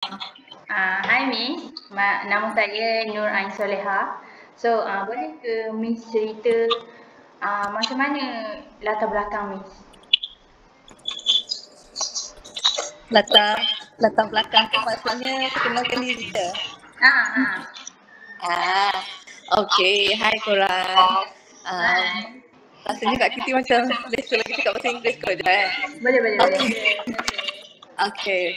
Hai Miss, nama saya Nur Ain Soleha. So, boleh ke Miss cerita macam mana latar belakang Miss? Latar belakang tu maksudnya perkenalkan diri ke? Okay. Hai korang. Rasanya Kak Kitty macam biasa lagi cakap bahasa Inggeris kot je Boleh. Okay,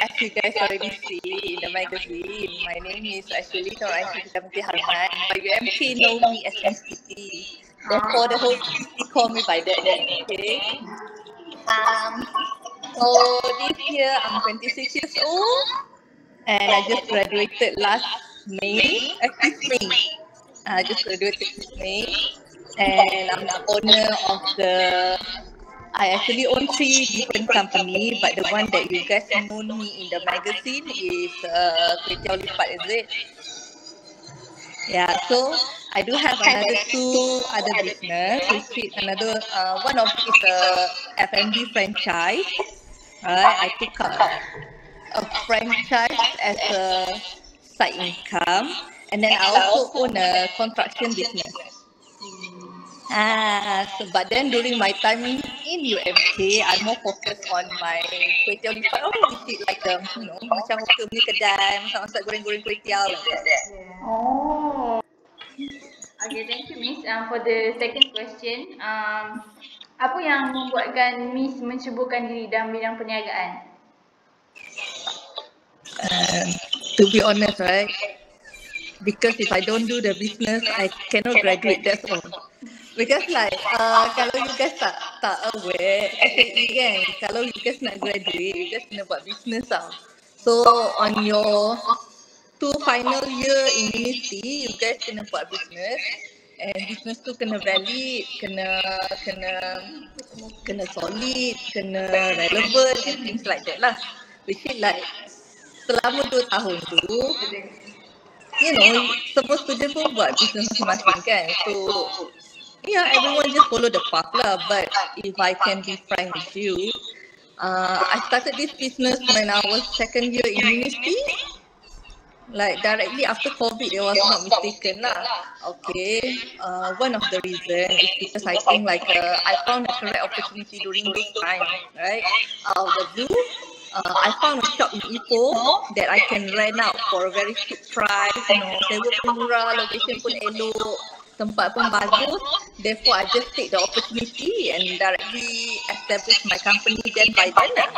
as you guys already see in the magazine, my name is actually Nur Ain Siti Harman, but UMK know me as MCT. Therefore, the whole city call me by that name, okay? So this year I'm 26 years old and I just graduated last May, this May. I just graduated this May and I'm the owner of I actually own 3 different companies, but the one that you guys know me in the magazine is Kway Teow Lipat, is it? Yeah, so I do have another 2 other business, which is another, one of it is a F&B franchise. I took up a franchise as a side income, and then I also own a construction business. But then during my time in UMK, I'm more focused on my Kway Teow Lipat, which is like macam muka beli kedai, masak-masak goreng-goreng kway teow like that. Oh. Okay, thank you Miss. For the second question, apa yang membuatkan Miss menceburkan diri dalam bidang perniagaan? To be honest, right? Because if I don't do the business, I cannot graduate, that's all. Because like, kalau you guys tak aware, SAE kan, kalau you guys nak graduate, you guys kena buat business tau. So on your 2 final year in university, you guys kena buat business. And business tu kena valid, kena solid, kena relevant, things like that lah. Which is like, selama 2 tahun tu, semua student pun buat business masing-masing kan. So, everyone just follow the path lah. But if I can be frank with you, I started this business when I was 2nd year in university. Like directly after COVID, it was not mistaken lah. Okay, one of the reason is because I think like I found a correct opportunity during this time, right? Out of the blue, I found a shop in Ipoh that I can rent out for a very cheap price. Sewa pun murah, location pun elok, tempat pun bagus. Therefore, I just take the opportunity and directly establish my company then by then lah.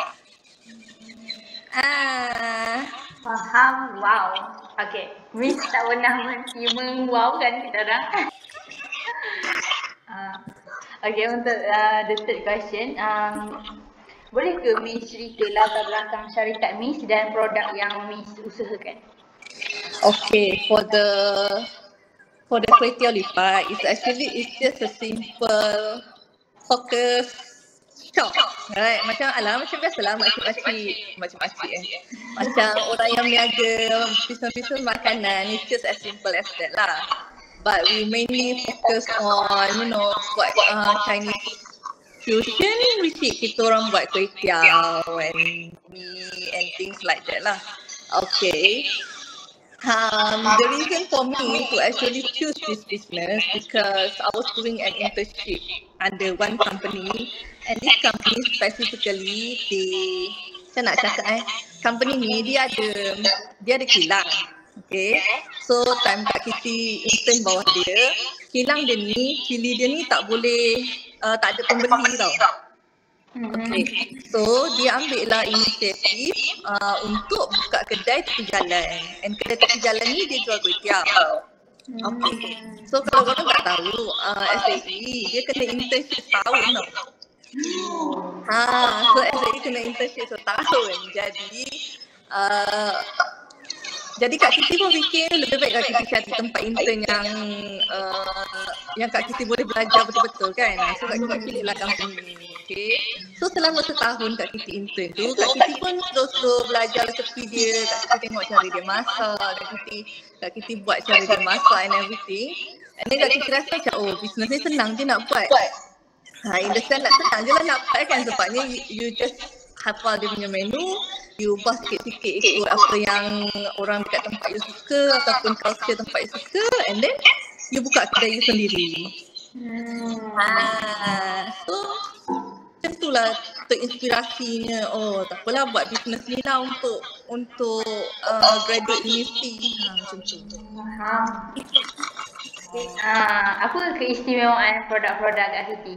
Faham, wow. Okay, Miss tak pernah mengwowkan kita orang. Okay, untuk the third question, boleh ke Miss cerita latar belakang syarikat Miss dan produk yang Miss usahakan? Okay, for the Kway Teow Lipat, it's just a simple focus shop, right? Macam biasalah makcik-makcik macam orang yang berniaga business makanan, it's just as simple as that lah. But we mainly focus on buat Chinese fusion, which is kita orang buat kway teow and mee and things like that lah. Okay. The reason for me to actually choose this business because I was doing an internship under one company, and this company specifically, saya nak cakap company ni dia ada kilang. Okay, so time Kak Kitty intern bawah dia, kilang dia ni, cili dia ni tak boleh, tak ada pembeli tau. Okay, so dia ambil lah inisiatif untuk buka kedai tepi jalan, and kedai tepi jalan ni dia jual kway teow. Okay, so kalau korang tak tahu, SAE dia kena internship setahun tau. So SAE kena internship setahun, jadi Kak Kitty pun fikir lebih baik Kak Kitty cari tempat intern yang Kak Kitty boleh belajar betul-betul kan. So Kak Kitty pilih lah company ni. Okay. So selama setahun Kak Kitty intern tu, Kak Kitty pun terus belajar resepi dia. Kak Kitty tengok cara dia masak, Kak Kitty buat cara dia masak and everything. And then Kak Kitty rasa macam business ni senang je nak buat. In the sense senang je lah nak buat kan, sebabnya you just hafal dia punya menu, you ubah sikit-sikit ikut apa yang orang dekat tempat you suka ataupun culture tempat you suka, and then you buka kedai you sendiri. So macam itulah terinspirasinya, oh tak apalah buat bisnes ni lah untuk graduate university. Macam tu. Apa keistimewaan produk-produk Kak Siti?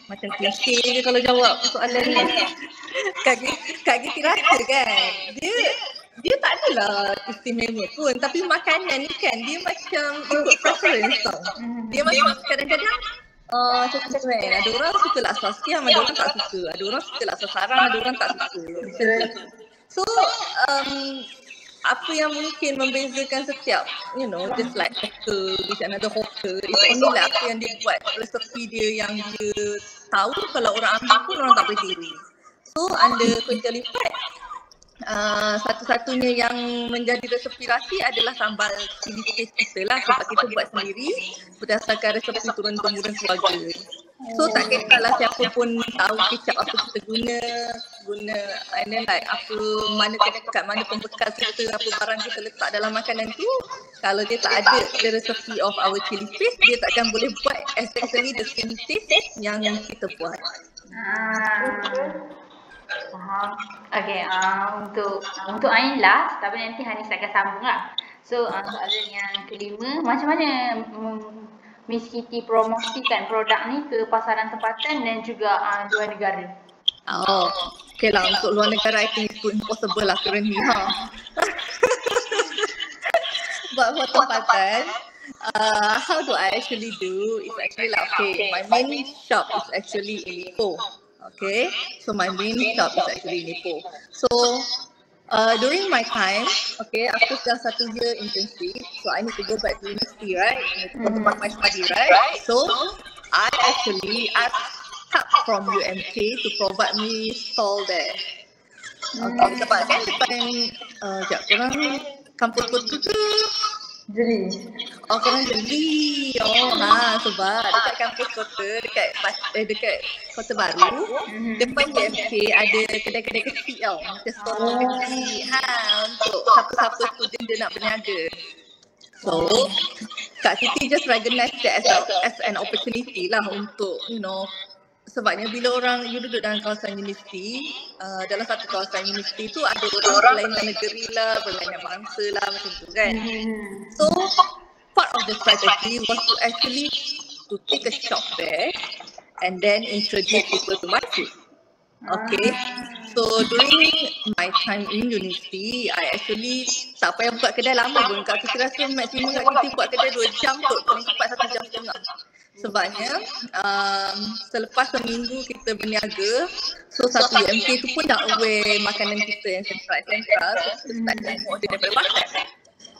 Macam klise je kalau jawab soalan ni. Kak Giti rasa kan, dia tak adalah istimewa pun, tapi makanan ni kan dia macam ikut preference tau. Dia macam kadang-kadang macam tu kan, ada orang suka laksa siam, ada orang tak suka, ada orang suka laksa sarang, ada orang tak suka. So apa yang mungkin membezakan setiap, you know, just like hawker with another hawker, it's only like apa yang dia buat, resepi dia yang dia tahu kalau orang ambil pun orang tak boleh tiru. So under Kuih Tiaw Lipat, satu-satunya yang menjadi resepi adalah sambal cili paste kita lah, sebab kita buat sendiri berdasarkan resepi turun-temurun keluarga. So tak kisahlah siapa pun tahu kecap apa kita guna and then like kat mana pembekal kita, apa barang kita letak dalam makanan tu. Kalau dia tak ada the recipe of our chili paste, dia takkan boleh buat exactly the same taste yang kita buat. Faham. Okay, untuk Ain last, tapi nanti Hanis akan sambung lah. So soalan yang kelima, macam mana Miss Kitty promosikan produk ni ke pasaran tempatan dan juga luar negara? Okay lah, untuk luar negara I think it's impossible lah currently But for tempatan, how do I actually do? It's actually like, okay, my main shop is actually in Ipoh. Okay, so my main shop is actually in Ipoh. So during my time, okay, after dah 1 year internship, so I need to go back to university, right? I need to continue my study, right? So I actually asked help from UMK to provide me stall there. Okay, sebab kan depan korang kampus tu Jeli. Korang Jeli. Sebab dekat kampus kota, dekat Kota Baru, depan UMK ada kedai-kedai kecil tau. Macam store kecil untuk siapa-siapa student dia nak berniaga. So Kak Siti just recognize that as an opportunity lah untuk, you know, sebabnya bila orang you duduk dalam kawasan universiti, dalam satu kawasan universiti tu ada orang berlainan negeri lah, berlainan bangsa lah, macam tu kan. So part of the strategy was to actually to take a shop there and then introduce people to my food. Okay, so during my time in university, I actually tak payah buka kedai lama pun. Kak Siti rasa maksimum Kak Siti buat kedai 2 jam kot, paling cepat 1 jam setengah. Sebabnya selepas seminggu kita berniaga, so satu UMK tu pun dah aware makanan kita yang central, so kita start tengok order daripada WhatsApp.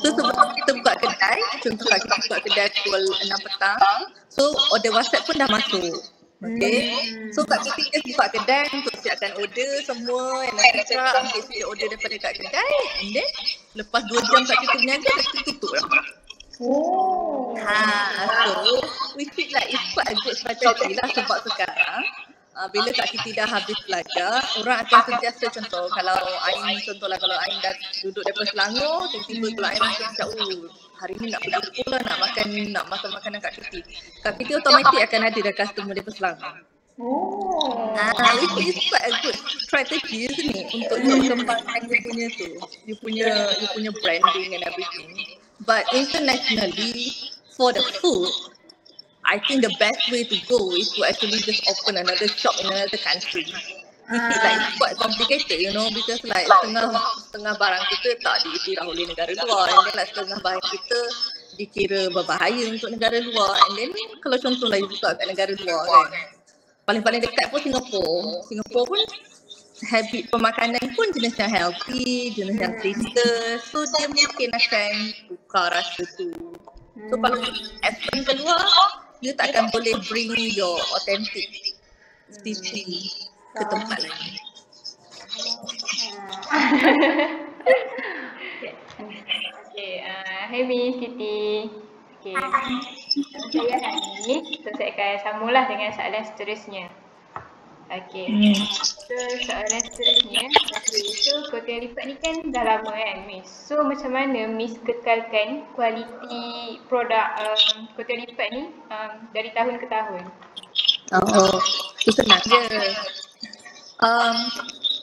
So sebelum kita buka kedai, contohlah kita buka kedai pukul 6 petang, so order WhatsApp pun dah masuk. Okay, so Kak Siti just buka kedai untuk siapkan order semua, and nanti ambil sikit order daripada kat kedai, and then lepas 2 jam Kak Siti berniaga, Kak Siti tutup lah. So we feel like it's quite a good strategy lah, sebab sekarang bila Kak Siti dah habis belajar, orang akan sentiasa, contoh kalau Ain dah duduk daripada Selangor, tiba-tiba kalau Ain macam hari ni nak pergi sekolah, nak makan makanan Kak Siti, Kak Siti automatik akan ada dah customer daripada Selangor. Which is quite a good strategy, isn't it, untuk kembangkan you punya branding and everything. But internationally, for the food, I think the best way to go is to actually just open another shop in another country. Which is like quite complicated, you know, because like setengah barang kita tak diiktiraf oleh negara luar, and then like setengah barang kita dikira berbahaya untuk negara luar, and then kalau contoh lah you buka kat negara luar kan, paling-paling dekat pun Singapore pun habit pemakanan pun jenis yang healthy, jenis yang tasteless, so dia mungkin akan tukar rasa tu. So kalau expand keluar, you takkan boleh bring your authentic sisi ke tempat lain. Hai Miss Kitty. Saya Hanis, so saya akan sambunglah dengan soalan seterusnya. Okay. So soalan seterusnya. Okay. So kotak lipat ni kan dah lama kan Miss. So macam mana Miss kekalkan kualiti produk kotak lipat ni dari tahun ke tahun? Oh, itu senang je.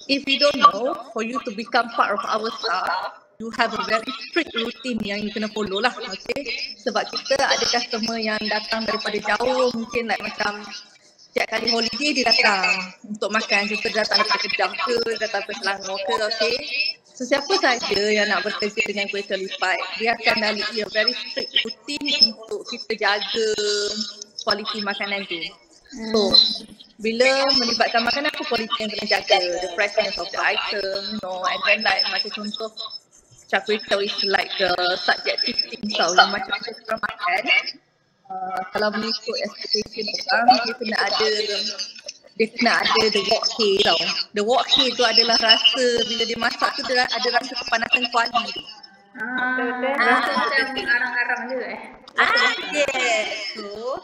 If you don't know, for you to become part of our staff, you have a very strict routine yang you kena follow lah, okay? Sebab kita ada customer yang datang daripada jauh, mungkin like macam setiap kali holiday dia datang untuk makan. Kita datang daripada Kedah ke, datang daripada Selangor ke, okay? So siapa saja yang nak bekerja dengan kuih lipat, dia akan lalui a very strict routine untuk kita jaga kualiti makanan tu. So, bila melibatkan makanan, apa kualiti yang kena jaga? The freshness of the item, you know, and then like macam contoh char kway teow is like subjective things tau, yang macam kita orang makan, kalau mengikut expectation orang, dia kena ada the wok hei tau. The wok hei tu adalah rasa, bila dia masak tu dia ada rasa kepanasan kuali tu. Rasa macam arang-arang je Yes. So,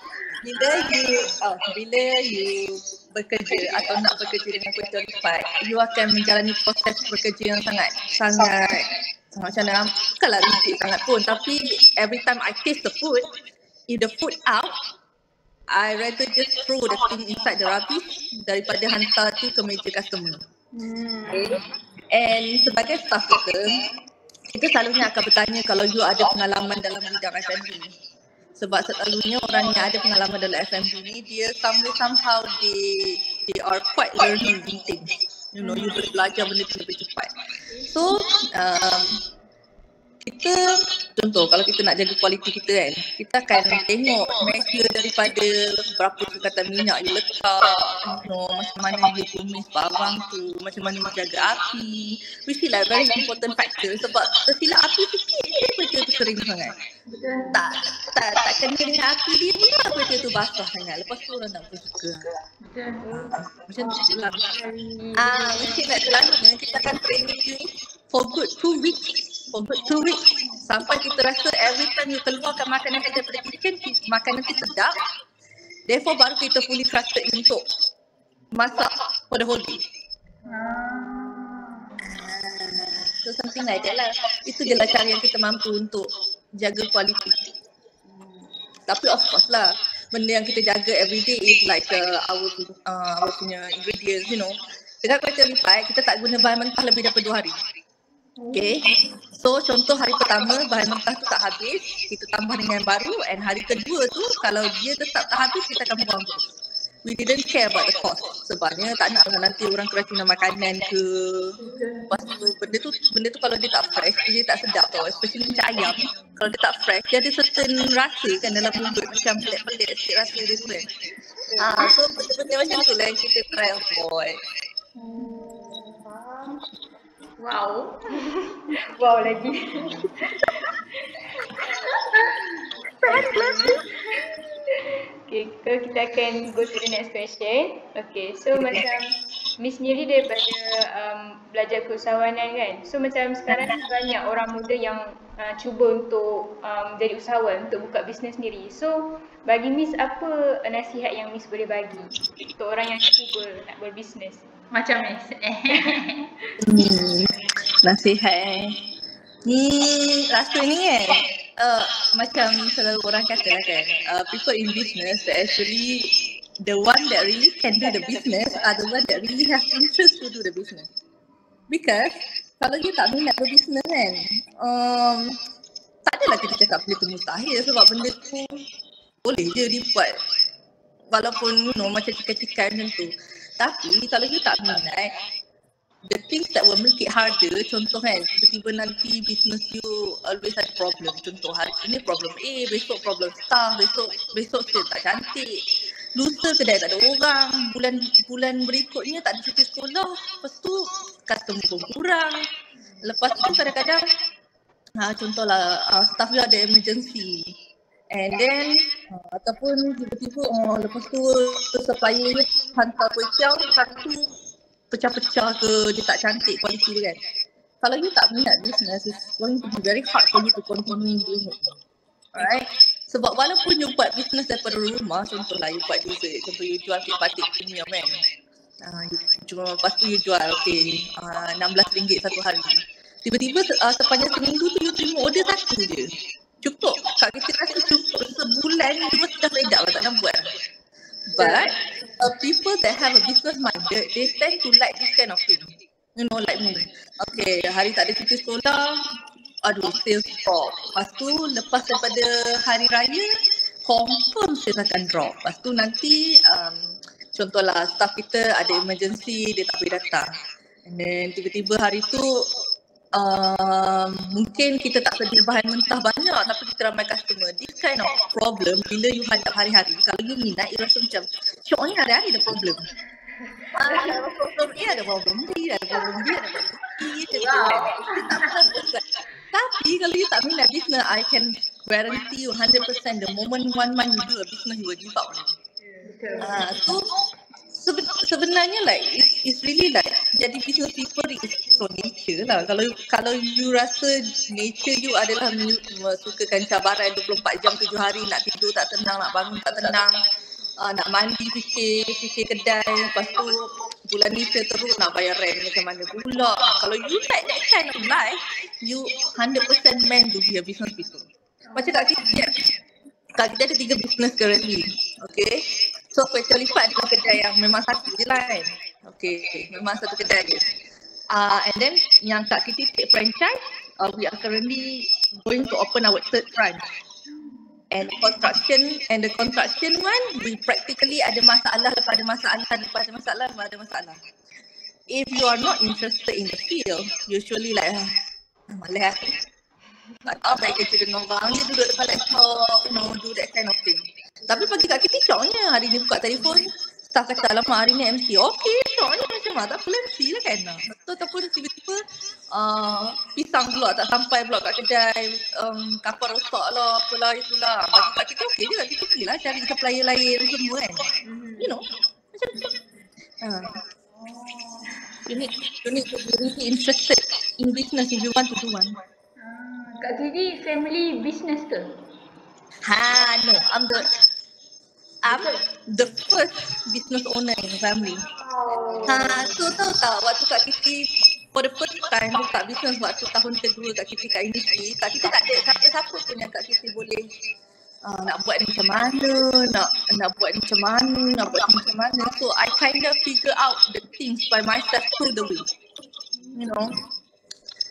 bila you bekerja atau nak bekerja dengan kuih teow lipat, you akan menjalani proses bekerja yang sangat macam mana, bukanlah rigid sangat pun, tapi every time I taste the food, if the food out, I rather just throw the thing inside the rubbish daripada hantar tu ke meja customer. Okay. And sebagai staff kita selalunya akan bertanya kalau you ada pengalaman dalam bidang F&B. Sebab selalunya orang yang ada pengalaman dalam F&B ni, dia somehow they are quite learning in things. You know, you boleh belajar benda tu lebih cepat. So, kita, contoh kalau kita nak jaga kualiti kita kan, kita akan tengok measure daripada berapa sukatan minyak you letak, you know, macam mana you tumis barang tu, macam mana you jaga api, which is like very important factor. Sebab tersilap api sikit dia kerja tu kering sangat. Tak kena dengan api dia pun lah kerja tu basah sangat. Lepas tu orang tak suka. Macam tu lah. Mesti nak selalunya kita akan training you for good 2 weeks. Sampai kita rasa every time you keluarkan makanan daripada kitchen, makanan tu sedap. Therefore baru kita fully trusted untuk masak for the whole day. So something like that lah. Itu je lah cara yang kita mampu untuk jaga kualiti. Tapi of course lah, benda yang kita jaga everyday is like our punya ingredients, you know. Dengan kuih teow lipat, kita tak guna bahan mentah lebih daripada 2 hari. Okay, so contoh hari pertama bahan mentah tu tak habis, kita tambah dengan baru, and hari kedua tu kalau dia tetap tak habis, kita akan buang terus. We didn't care about the cost. Sebabnya tak nak nanti orang keracunan makanan ke. Lepas tu benda tu kalau dia tak fresh, dia tak sedap tau. Especially macam ayam, kalau dia tak fresh, dia ada certain rasa kan dalam mulut, macam pelik-pelik sikit rasa dia tu kan. So benda-benda macam tu lah yang kita try avoid. Wow. Wow lagi. Okay, so kita akan go to the next question. Okay, so macam Miss sendiri daripada belajar keusahawanan kan. So macam sekarang ni banyak orang muda yang cuba untuk jadi usahawan, untuk buka bisnes sendiri. So bagi Miss, apa nasihat yang Miss boleh bagi untuk orang yang cuba nak berbisnes? Macam Miss. Nasihat rasa ni kan, macam selalu orang kata lah kan, people in business that actually the one that really can do the business are the one that really have interest to do the business. Because kalau you tak minat berbisnes kan, tak adalah kita cakap benda tu mustahil, sebab benda tu boleh je dibuat walaupun macam cikai-cikai macam tu. Tapi kalau you tak minat, the things that will make it harder, contoh kan, tiba-tiba nanti business you always ada problem. Contoh hari ini problem A, besok problem staff, besok sale tak cantik, lusa kedai tak ada orang, bulan berikutnya tak ada cuti sekolah, lepas tu customer pun kurang. Lepas tu kadang-kadang contohlah staff you ada emergency, and then ataupun tiba-tiba lepas tu supplier hantar kuih teow, satu pecah-pecah ke, dia tak cantik kualiti dia kan. Kalau you tak minat business, it's going to be very hard for you to continue doing it. Alright? Sebab walaupun you buat business daripada rumah, contohlah you buat dessert, contoh you jual kek batik premium kan, Cuma lepas tu you jual, okay, RM16 satu hari. Tiba-tiba sepanjang seminggu tu you terima order satu je. Cukup. Kak kita rasa cukup. Sebulan you mesti dah fed up lah, tak nak buat. But people that have a business minded, they tend to like this kind of thing. You know, like me. Okay, hari tak ada cuti sekolah, aduh, sales drop. Lepas tu, lepas daripada hari raya, confirm sales akan drop. Lepas tu nanti, contohlah staff kita ada emergency, dia tak boleh datang. And then tiba-tiba hari tu, mungkin kita tak sedia bahan mentah banyak tapi kita ramai customer. This kind of problem bila you hadap hari-hari, kalau you minat, you rasa macam syok ni hari-hari ada problem. Problem A ada problem B, ada problem B, ada problem C, tak pernah selesai. Tapi kalau you tak minat business, I can guarantee you 100% the moment 1 month you do a business, you will give up already. So sebenarnya like it's really like jadi business people is so nature lah. Kalau you rasa nature you adalah sukakan cabaran 24 jam 7 hari, nak tidur tak tenang, nak bangun tak tenang, nak mandi fikir kedai, lepas tu bulan ni teruk nak bayar rent macam mana pula. Kalau you like that kind of life, you 100% meant to be a business people. Macam Kak kita ada 3 business currently. Okay. So kuih tiaw lipat adalah kedai yang memang satu je lah kan. Okay, memang satu kedai je. And then yang Kak Kitty take franchise, we are currently going to open our 3rd branch. And the construction one, we practically ada masalah lepas ada masalah. If you are not interested in the field, usually like, malas. Tak tahu baik kerja dengan orang, dia duduk depan laptop, do that kind of thing. Tapi bagi Kak Kitty syoknya, hari ni buka telefon, staff kata alamak hari ni MC, okay syoknya macam mana, tak perlu MC lah kan. Ataupun tiba-tiba pisang pula tak sampai pula kat kedai, kapal rosak lah, apalah itulah. Bagi Kak Kitty okay je, Kak Kitty pergilah cari supplier lain semua kan. You know, macam tu. You need to be really interested in business if you want to do one. Kak Kitty family business ke? No, I'm the first business owner in the family. So tahu tak waktu Kak Kitty for the first time buka business waktu tahun kedua Kak Kitty kat industri, Kak Kitty tak ada siapa-siapa pun yang Kak Kitty boleh nak buat macam mana, nak buat macam mana. So I kind of figure out the things by myself through the way. You know.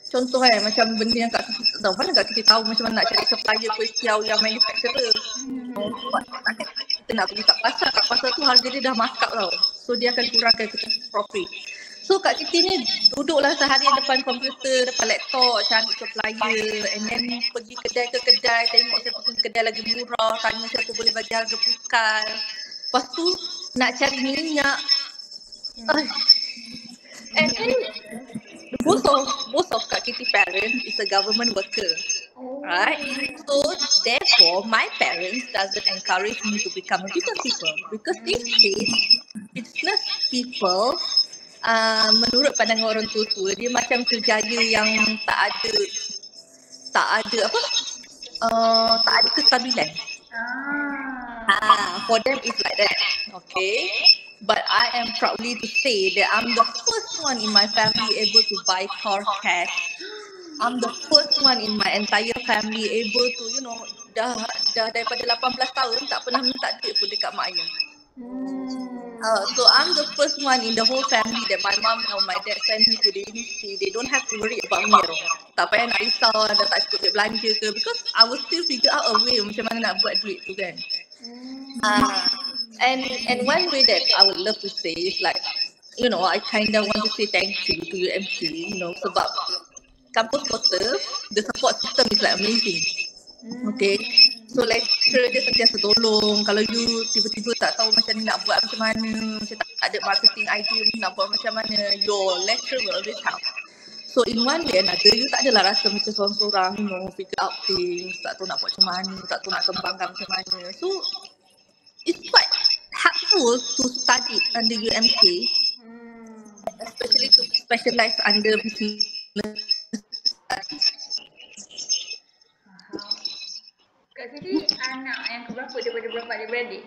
Contoh macam benda yang Kak Kitty tak tahu, mana Kak Kitty tahu macam mana nak cari supplier kuih tiaw yang manufacturer. Kita nak pergi kat pasar tu harga dia dah markup tau. So dia akan kurangkan kita profit. So Kak Kitty ni duduklah seharian depan komputer, depan laptop, cari supplier, and then pergi kedai ke kedai, tengok siapa pun kedai lagi murah, tanya siapa boleh bagi harga pukal. Lepas tu nak cari minyak. And then most of Kak Kitty parents is a government worker, right? So therefore, my parents doesn't encourage me to become a business people because they say business people, menurut pandangan orang tua-tua, dia macam kerjaya yang tak ada kestabilan. For them it's like that, okay? But I am proudly to say that I'm the first one in my family able to buy car cash. I'm the first one in my entire family able to, you know, dah daripada 18 tahun tak pernah minta duit pun dekat mak ayah. So I'm the first one in the whole family that my mom or my dad send me to the university. They don't have to worry about me. Tak payah nak risau dah tak cukup duit belanja ke, because I will still figure out a way macam mana nak buat duit tu kan. And one way that I would love to say is like, you know, I kind of want to say thank you to UMC, you know, sebab kampus kota, the support system is like amazing. Okay, so lecturer dia sentiasa tolong. Kalau you tiba-tiba tak tahu macam ni nak buat macam mana, macam tak ada marketing idea nak buat macam mana, your lecturer will always help. So in one way another, you tak adalah rasa macam seorang-seorang, you know, figure out things, tak tahu nak buat macam mana, tak tahu nak kembangkan macam mana. So it's quite helpful to study under UMK, especially to specialize under business studies. Kak Kitty anak yang keberapa daripada berapa adik-beradik?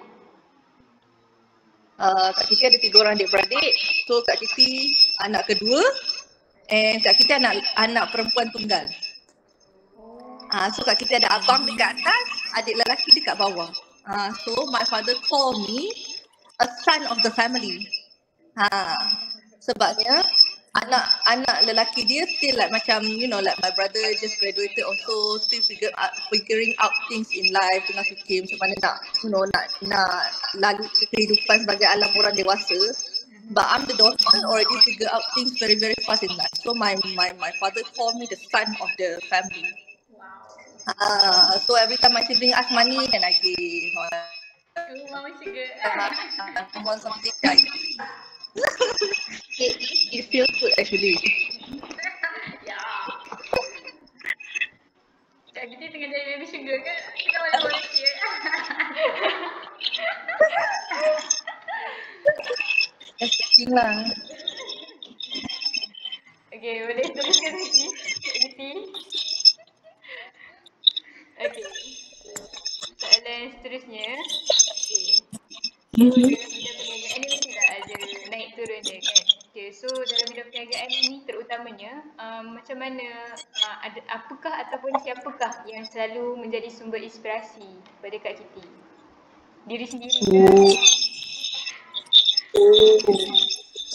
Kak Kiti ada 3 orang adik-beradik. So Kak Kiti anak kedua and Kak Kiti anak perempuan tunggal. So Kak Kiti ada abang dekat atas, adik lelaki dekat bawah. So my father call me a son of the family. Sebabnya anak lelaki dia still like macam like my brother just graduated also, still figuring out things in life, tengah fikir macam mana nak lalu kehidupan sebagai alam orang dewasa. But I'm the daughter, already figure out things very very fast in life. So my father called me the son of the family. So every time my sibling ask money, then I give. Mama sugar. I want something right. It feels good actually. Ya. Kak Kiti tengah jadi baby sugar ke? Kita boleh volunteer. Interesting lah. Okay, boleh teruskan lagi. Kak Kiti. Okay. Soalan seterusnya. Okay. So dalam bidang perniagaan ni mesti dah ada naik turun dia kan. Okay, so dalam bidang perniagaan ni terutamanya macam mana, apakah ataupun siapakah yang selalu menjadi sumber inspirasi pada Kak Kiti? Diri sendiri ke?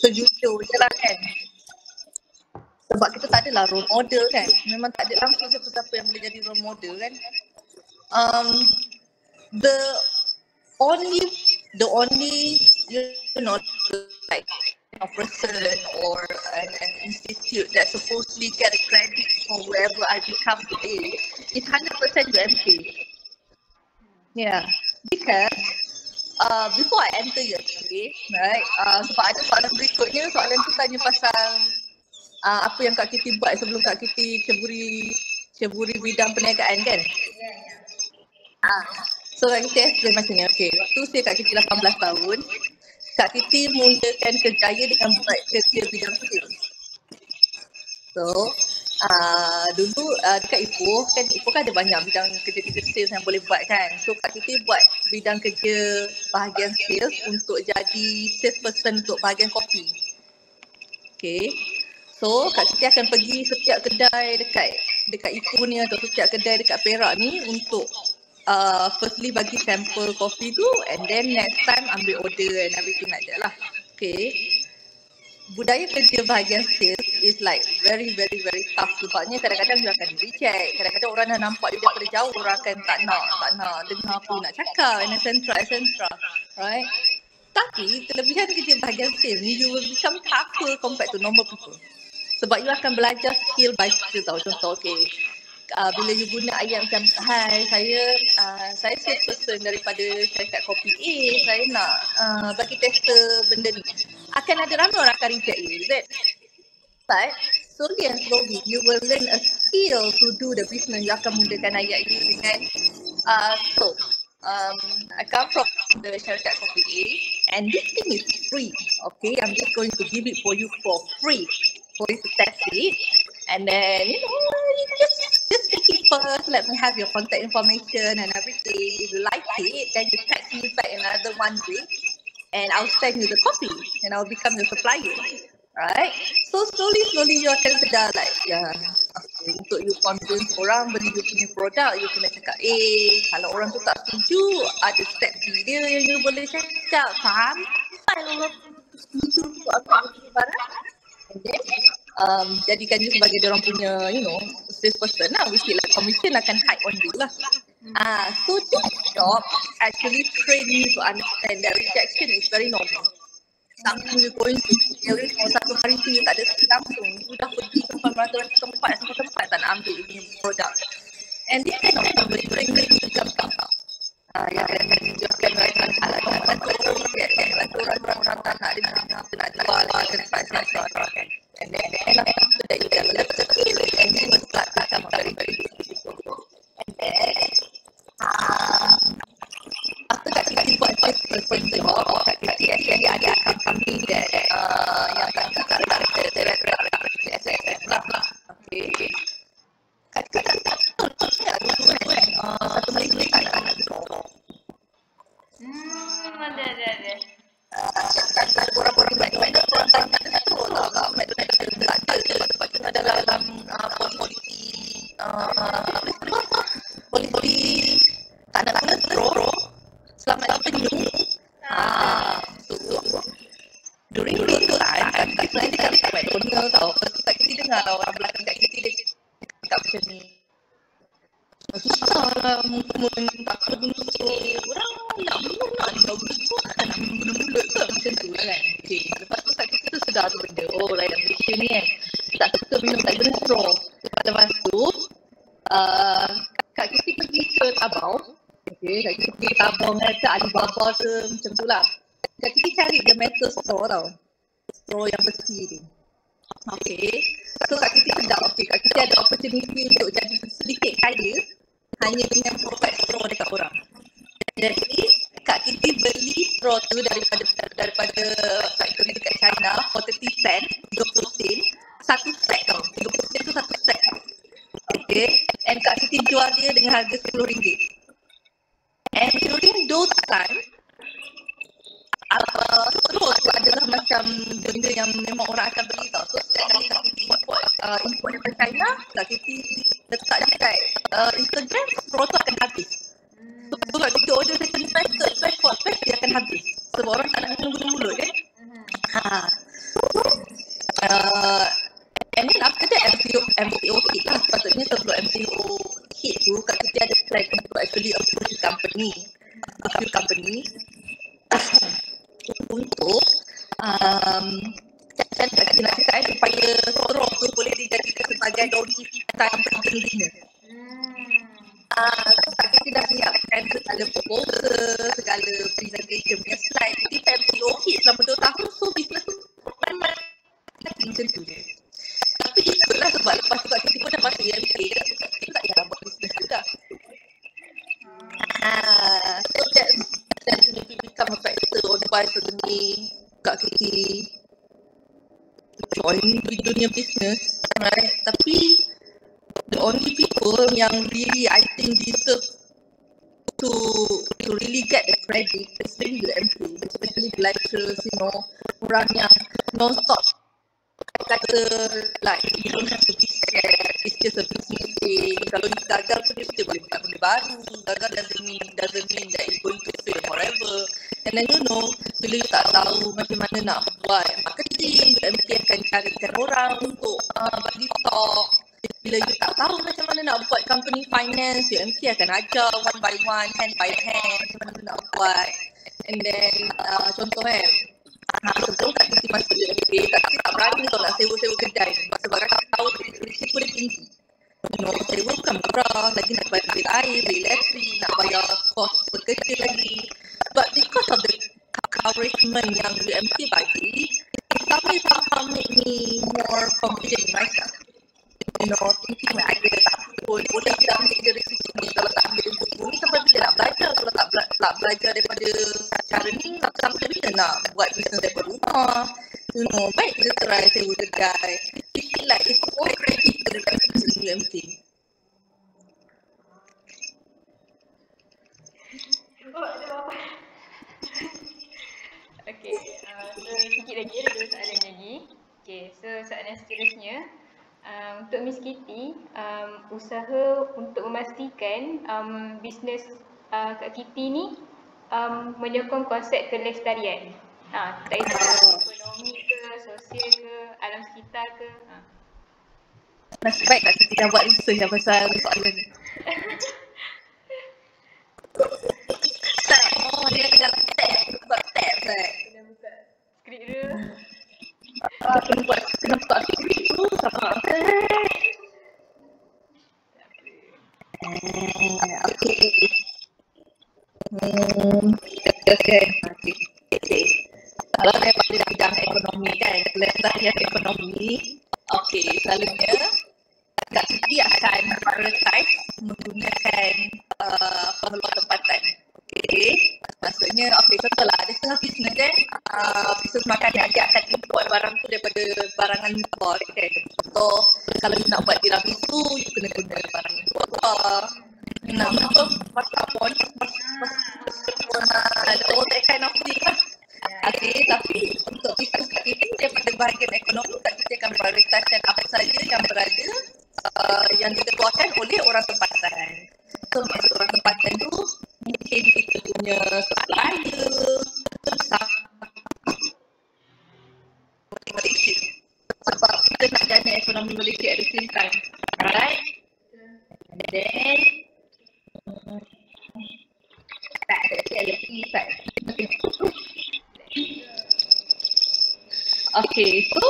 Sejujur je lah kan. Sebab kita tak adalah role model kan. Memang tak ada langsung siapa-siapa yang boleh jadi role model kan. The only like a person or an institute that supposedly get a credit for wherever I become today is 100% UMK. Yeah, because before I enter UMK, right, sebab ada soalan berikutnya, soalan tu tanya pasal apa yang Kak Kiti buat sebelum Kak Kiti ceburi bidang perniagaan kan? So Kak Kiti explain macam ni. Okay, waktu saya Kak Kiti 18 tahun, Kak Kiti mulakan kerjaya dengan buat kerja bidang sales. So dulu dekat Ipoh kan ada banyak bidang kerja sales yang boleh buat kan. So Kak Kiti buat bidang kerja bahagian sales untuk jadi salesperson untuk bahagian kopi. Okay. So Kak Kiti akan pergi setiap kedai dekat Ipoh ni atau setiap kedai dekat Perak ni untuk firstly bagi sampel kopi tu and then next time ambil order and everything like that lah. Okay. Budaya kerja bahagian sales is like very very very tough sebabnya kadang-kadang dia akan reject, kadang-kadang orang dah nampak dia daripada jauh, orang akan tak nak dengar apa nak cakap and etc. Right. Tapi kelebihan kerja bahagian sales ni, you will become tougher compared to normal people. Sebab you akan belajar skill by skill tau. Contoh okay, bila you guna ayat macam hai saya salesperson daripada syarikat kopi A, saya nak bagi tester benda ni, akan ada ramai orang akan reject you, is it? But slowly and slowly you will learn a skill to do the business. You akan mulakan ayat you dengan I come from the syarikat kopi A and this thing is free. Okay, I'm just going to give it for you for free for you to test it. And then, you just take it first, let me have your contact information and everything. If you like it, then you text me back another 1 week and I'll send you the coffee and I'll become your supplier. Right? So slowly you akan sedar like, untuk you convince orang beli you punya produk, you kena cakap kalau orang tu tak setuju, ada step B dia yang you boleh cakap sampai orang setuju untuk ambil barang. And then, jadikan you sebagai diorang punya, salesperson lah, which like commission akan hide on you lah. So this job actually train you to understand that rejection is very normal. Something you going to dealing for satu hari tu you tak ada langsung, you dah pergi sampai beratus-ratus tempat tak nak ambil you punya produk. And this kind of job will bring you to jump up. Yang akan meraihkan alasan orang tak nak jual tempat. And then after that you can learn the skill and you will start to become very very good. And then after Kak Kiti buat first job, Kak Kiti actually ada company that yang Kak Kiti tak ada lah. Okay. Kak Kiti tak tahu kan satu hari duit tak ada anak dulu. Ada. dengar lah orang belakang kat kita dia cakap macam ni. Susah lah tak bunuh orang nak bunuh nak bunuh kan nak bunuh mulut ke macam tu lah kan. Okay. Lepas tu kat kita tu sedar tu benda. Oh rakyat Malaysia ni kan tak suka minum tak guna straw. Lepas tu Kak Kiti pergi ke Tabau. Okay, Kak Kiti pergi Tabau ke Alibaba ke macam tu lah. Kak Kiti cari the metal straw tau. Straw yang besi tu. Okay. So Kak Kiti sedap. Okay, Kak Kiti ada opportunity untuk jadi sedikit kaya hanya dengan provide straw dekat orang. Jadi Kak Kiti beli straw tu daripada factory dekat China for 30 sen, 20 sen. Satu set tau. 30 sen tu satu set. Okay. And Kak Siti jual dia dengan harga RM10. And during those time, straw tu adalah macam benda yang memang orang akan beli tau. So setiap kali Kak Siti import dari China, Kak Siti letak dekat Instagram, straw tu akan habis. So Kak Siti order second fresh, third fresh, fourth fresh, dia akan habis. Sebab orang tak nak guna mulut kan. And then after that MCO hit lah. Sepatutnya sebelum MCO hit tu Kak Kiti ada plan untuk actually approach company a few company untuk kan Kak Kiti nak cakap supaya straw tu boleh dijadikan sebagai donkey time penting dinner. So Kak Kiti dah siapkan segala proposal, segala presentation punya slide. Jadi MCO hit selama 2 tahun, so business tu macam tu je. Tapi ikutlah sebab lepas tu Kak Kiti pun dah masuk UMK, Kak Kiti tak payah buat bisnes juga. So that's maybe become a factor on why suddenly Kak Kiti join dunia bisnes, right? Tapi the only people yang really I think deserve to really get the credit is really the UMK, especially the lecturers, orang yang non-stop kata like you don't have to be scared, it's just a business thing. Kalau you gagal pun dia boleh buat benda baru. Gagal doesn't mean that it's going to fail forever. And then bila you tak tahu macam mana nak buat marketing, MK akan carikan orang untuk bagi talk. Bila you tak tahu macam mana nak buat company finance, MK akan ajar one by one, hand by hand macam mana nak buat. And then contoh kan, sebelum Kak Kiti masuk UMK, Kak Kiti tak berani tau nak sewa kedai sebab Kak Kiti tahu risiko dia tinggi. Sewa bukan murah, lagi nak bayar bil air, bil elektrik, nak bayar kos pekerja lagi. But because of the encouragement yang UMK bagi, it somehow make me more confident in myself. Thinking like idea tak boleh kita ambil je risiko ni. Kalau tak ambil risiko ni sampai bila nak belajar. Kalau tak belajar daripada cara ni, sampai bila nak buat bisnes daripada rumah. Baik kita try sewa kedai. I feel like it's all credit to the residents in UMK. Okay, so sikit lagi ada 2 soalan lagi. Okay, so soalan seterusnya. Untuk Miss Kitty, usaha untuk memastikan bisnes Kak Kitty ni menyokong konsep kelestarian. Tak kisah ekonomi ke, sosial ke, alam sekitar ke. Nasib baik Kak Kitty dah buat research pasal soalan ni. Dia dalam tab, buat tab kan. Kena buka skrip dia. Kena buka skrip tu sama. Okay. Kalau daripada bidang ekonomi kan, kelestarian ekonomi, selalunya Kak Kitty akan prioritize menggunakan pengeluar tempatan. Maksudnya, contohlah ada setengah bisnes kan, bisnes makanan dia akan import barang tu daripada barangan import kan. Contoh, kalau you nak buat tiramisu, you kena guna barang import lah. Nak buat mascarpone, all that kind of thing lah. Tapi untuk bisnes Kak Kitty daripada bahagian ekonomi, Kak Kitty akan prioritaskan apa saja yang berada yang dikeluarkan oleh orang tempatan. So maksud orang tempatan tu mungkin kita punya supplier, Malaysia. Sebab kita nak dana ekonomi ekonomi Malaysia at the same time. Alright? And then tak ada reality tak. Okay, so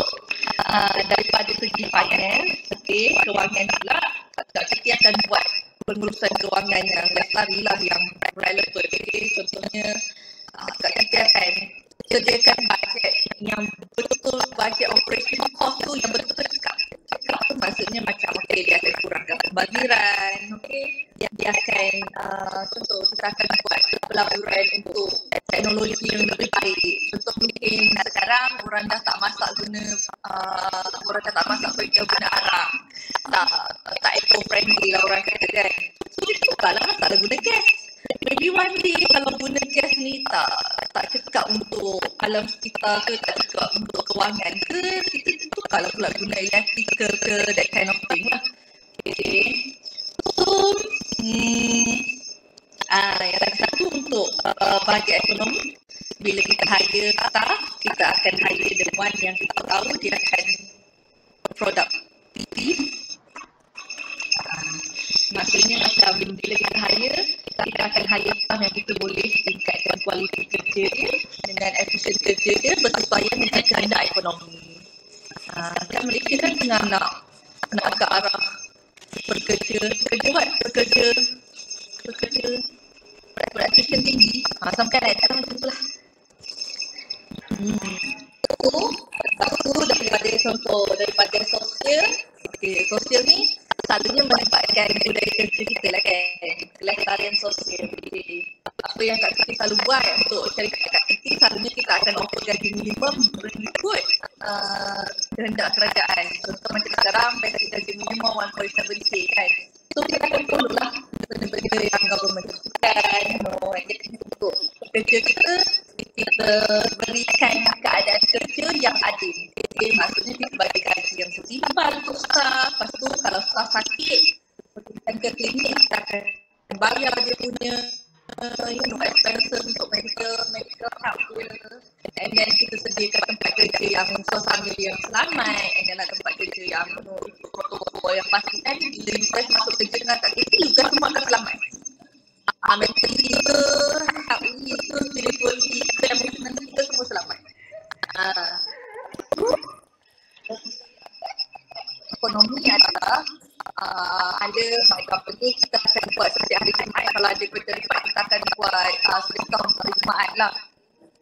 daripada segi finance, kewangan pula, Kak Siti akan buat pengurusan kewangan yang lari-lah yang relevant. Contohnya, Kak Siti akan sediakan bajet yang betul-betul bajet operation cost tu yang betul-betul cekap tu maksudnya macam dia akan kurangkan pembaziran, dia akan contoh kita akan buat pelaburan untuk teknologi yang lebih baik. Contoh mungkin sekarang orang dah tak masak guna kereta guna arak, tak eco-friendly lah orang kata kan. So kita tukarlah tak guna gas. Maybe one day kalau guna gas ni tak cekap untuk alam sekitar ke, tak cekap untuk kewangan ke, kita tukarlah pula guna electrical ke, that kind of thing lah. Okay. So, yang lagi satu untuk bahagian ekonomi, bila kita hire staff, kita akan hire the one yang kita tahu dia akan produktif. Maksudnya macam bila kita hire, kita akan hire staff yang kita boleh tingkatkan kualiti kerja dia dengan efisien kerja dia bersesuaian dengan kehendak ekonomi. Kan Malaysia kan tengah nak ke arah bekerja efisien tinggi. Sampai naik macam tu lah. Satu daripada sosial. Sosial ni selalunya melibatkan budaya kerja kita lah kan, kelestarian sosial. Apa yang Kak Siti selalu buat untuk syarikat Kak Siti, selalunya kita akan offer gaji minimum mengikut kehendak kerajaan. Contoh macam sekarang basic gaji minimum 1.7k kan. So kita akan follow lah benda-benda yang government tentukan, untuk kerja kita berikan keadaan kerja yang adil. Maksudnya kita bagi gaji yang setimpal untuk staff. Lepas tu kalau staff sakit, kita ke klinik, kita akan bayar dia punya expenses untuk medical help dia. And then kita sediakan tempat kerja yang suasana yang selamat, and then tempat kerja yang ikut protokol yang pastikan bila Yugas masuk kerja dengan Kak Siti, Yugas semua akan selamat. Mentally ke, healthly ke, spiritually ke, emotionally ke, semua selamat. Ekonomi adalah ada company kita akan buat setiap hari Jumaat. Kalau ada kerja Jumaat, kita akan buat sedekah untuk hari Jumaat lah.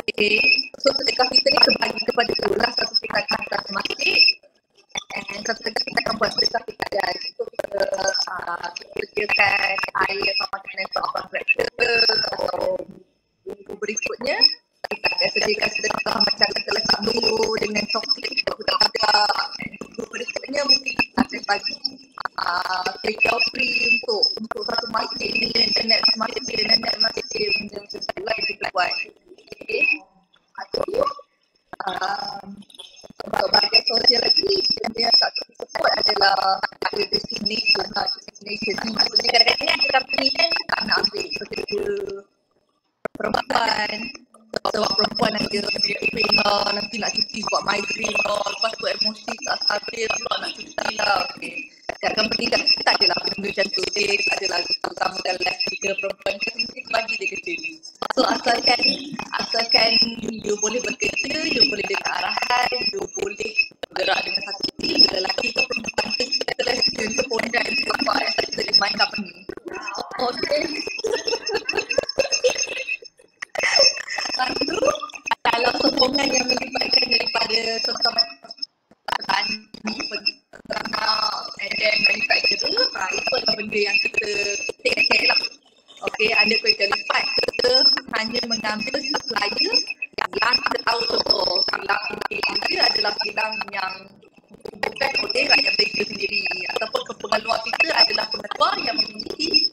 Okay. So sedekah kita ni terbagi kepada dua lah. Satu kita akan hantar ke masjid, and satu lagi kita akan buat sedekah kita ada. Itu kita sediakan air atau makanan untuk abang breakfast atau minggu berikutnya kita akan sediakan sedekah macam kita letak dulu dengan coklat untuk budak-budak. Minggu berikutnya mungkin kita akan bagi kerja free untuk satu masjid ni, internet masjid macam tu lah yang kita buat. Okay. Untuk bahagian sosial lagi, yang tak support adalah ada destination lah. Destination ni maksudnya kadang-kadang ada company kan tak nak ambil pekerja perempuan. Sebab perempuan ada pain lah, nanti nak cuti sebab migraine lah, lepas tu emosi tak stabil pula nak cuti lah. Okay. Kat company kat kita tak adalah benda macam tu. Dia tak adalah terutama dalam lelaki ke perempuan ke, mesti bagi dia kerja. So asalkan you boleh bekerja, you boleh dengar arahan, you boleh bergerak dengan satu tim, lelaki ke perempuan ke, kita lesbian ke pondan ke apa yang kita di my company. Okay. Lalu kalau sokongan yang melibatkan daripada contoh petani, peternak, and then manufacturer, itu adalah benda yang kita take care lah. Okay, ada kerja lipat, kita hanya mengambil supplier yang kita tahu contoh kilang dia adalah kilang yang bukan oleh rakyat Malaysia sendiri, ataupun pengeluar kita adalah pengeluar yang memiliki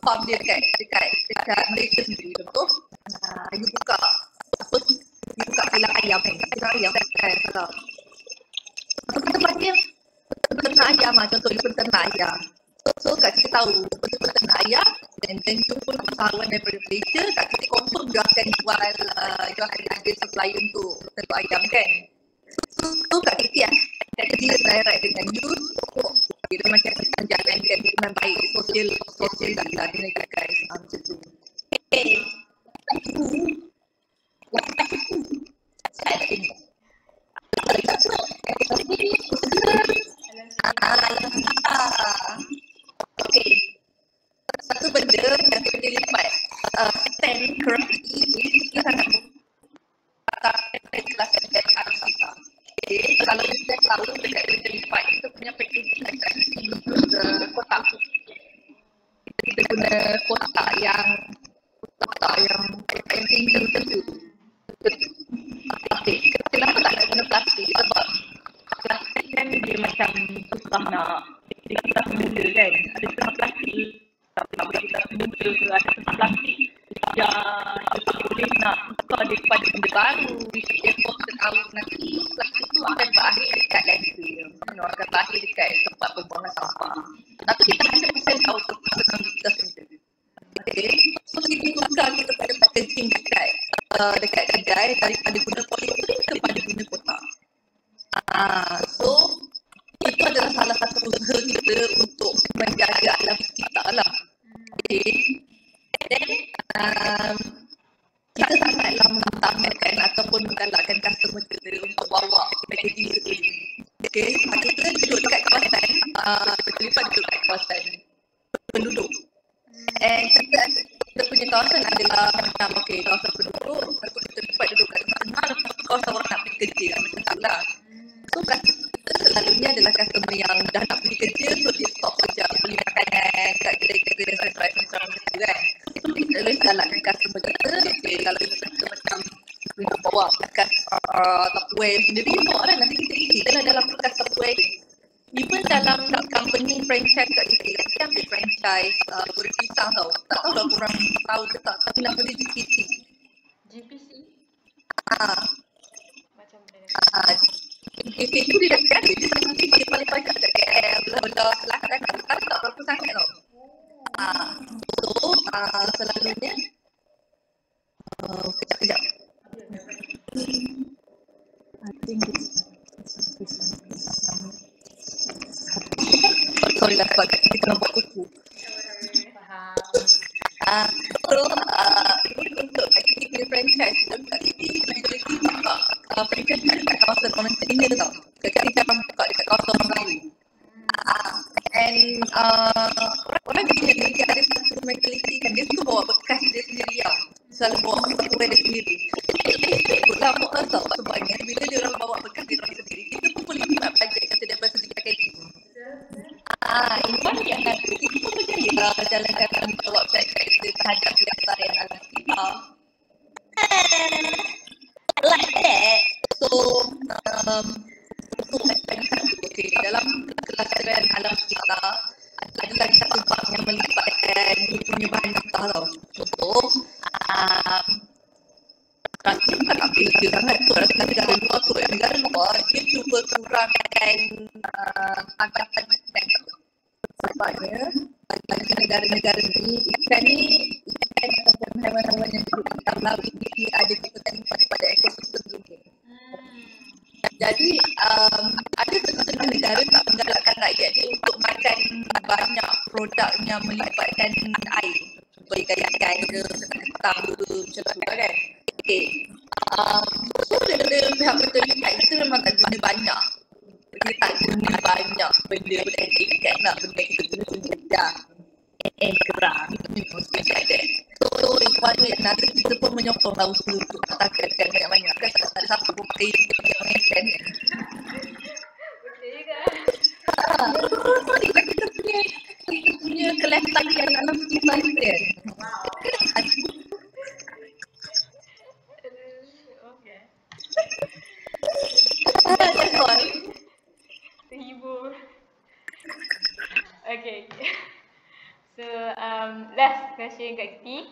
farm dia dekat Malaysia sendiri. Contoh, you buka kilang ayam kan, kilang ayam kan, kalau tempat dia peternak ayam lah, contoh dia peternak ayam. So Kak Siti tahu peternak ayam, dan you pun usahawan daripada Malaysia, Kak Siti confirm dia akan jual, dia akan ada supply untuk peternak ayam kan. So Kak Siti dia direct dengan use pokok. Dia macam menjalankan hubungan baik sosial data dengan guys. Macam tu. Okay. Saya tengok. Okay. Satu benda yang kita lipat stand correctly ini sangat jelaskan dari arah kita. Okay. Kalau kita tahu dekat benda lipat kita punya packaging akan kotak. Kita guna kotak yang tinggi macam tu. Plastik. Kenapa tak nak guna plastik? Sebab plastik kan dia macam susah nak kita muda kan. Ada setengah plastik tak boleh kita muda ke ada setengah plastik yang kita boleh nak tukar dia kepada benda baru. Therefore kita tahu nanti plastik tu akan berakhir dekat landfill. Akan berakhir dekat tempat pembuangan sampah. Tapi kita 100% tahu tentang kita sendiri. Okay. So kita tukar kita pada packaging dekat kedai daripada guna politik kepada guna kotak. So itu adalah salah satu usaha kita untuk menjaga alam sekitar lah. Okay. Then kita sangatlah mengutamakan ataupun menggalakkan customer kita untuk bawa packaging sendiri. Okay. Kita duduk dekat kawasan, kita duduk dekat kawasan penduduk. And kita punya kawasan adalah macam kawasan penduduk, lepas tu kita dapat duduk kat tengah, lepas tu kawasan orang nak pergi kerja, macam tu lah. So customer selalunya adalah customer yang dah nak pergi kerja, so dia stop kerja beli makanan kat kedai-kedai yang drive macam tu kan. So kita selalu galakkan customer kita, kalau kita macam nak bawa bekas Tupperware sendiri, bawa lah nanti kita isi dalam bekas Tupperware. Even dalam company franchise kat kita, kita ambil franchise goreng pisang tau. Tak tahu lah korang tahu ke tak, tapi nama dia GPC. GPC? Macam mana? GPC tu dia dah ada, dia sampai dia paling banyak kat KL, belah-belah Selatan, tak berapa sangat tau. So, selalunya, kejap. I think it's sorry lah sebab kita nak buat kuku. Faham. So, untuk aktiviti franchise tu, majoriti buka franchise ni dekat kawasan orang Cina tau. Dekat jarang buka dekat kawasan orang Melayu. And orang Cina dia ada satu mentality kan, dia suka bawa bekas dia sendiri tau. Selalu bawa bekas dia sendiri. Ikut lah buat tau sebabnya bila dia orang bawa bekas dia orang sendiri, kita pun boleh buat bajet kata daripada segi packaging. Iman yang nanti kita pun berjaya jalankan kami buat website kita terhadap pelestarian alam sekitar. Like that. So, untuk lagi satu, dalam pelestarian alam sekitar ada lagi satu bab yang melibatkan punya bahan mentah tau. Contoh, rasanya bukan tak beza sangat kot, rasanya negara luar kot. Negara luar dia cuba kurangkan angkatan ikan. Sebabnya bagi negara-negara ni, ikan ataupun haiwan-haiwan yang hidup di dalam laut ini ada kepentingan pada ekosistem dunia. Jadi ada setengah negara tak menggalakkan rakyat dia untuk makan banyak produk yang melibatkan air. Seperti ikan ke, kentang ke, macam tu kan. Okay. So daripada pihak berterlibat itu memang tak guna banyak. Dia tak guna banyak benda-benda yang ikan lah. Benda kita guna dah. Kerang. Macam ada. So one way nanti kita pun menyokong lah usaha untuk katakan banyak-banyak. Kan tak ada siapa pun pakai ikan kan. Betul juga. Kita punya kelestarian alam sekitar kita kan. That's all. Terhibur. Okay. So, last question kat Kiti.